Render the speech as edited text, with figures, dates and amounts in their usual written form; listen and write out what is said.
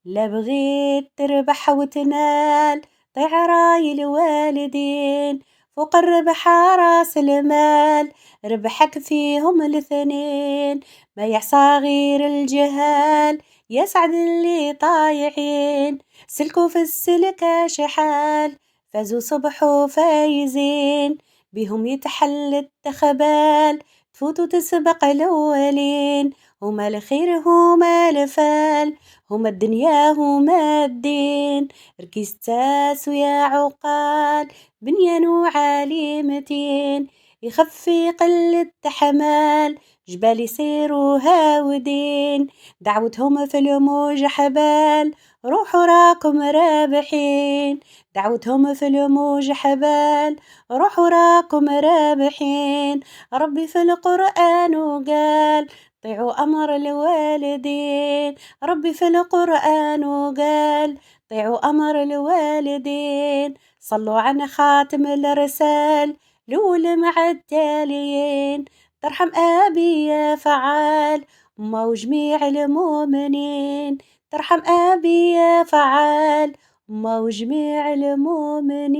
لا بغيت تربح وتنال، طيع راي الوالدين، فوق الربح راس المال، ربحك فيهم الاثنين، ما يعصى غير الجهال، يسعد اللي طايعين، سلكوا في السلك شحال، فازوا صبحوا فايزين، بهم يتحل التخبال، تفوت وتسبق الأولين، هما الخير هما الفال، هما الدنيا هما الدين، ركيزتاس ويا عقال، بنيان وعالي متين، يخفي قلة التحمال، جبال يسيروا هاودين، دعوتهم في الموج حبال، روحوا راكم رابحين، دعوتهم في الموج حبال، روحوا راكم رابحين، ربي في القرآن وقال طيعوا أمر الوالدين، ربي في القرآن وقال طيعوا أمر الوالدين، صلوا على خاتم الرسال الأولى مع التاليين، ترحم أبي يا فعال أمه وجميع المؤمنين، ترحم أبي، يا فعال أمه وجميع المؤمنين.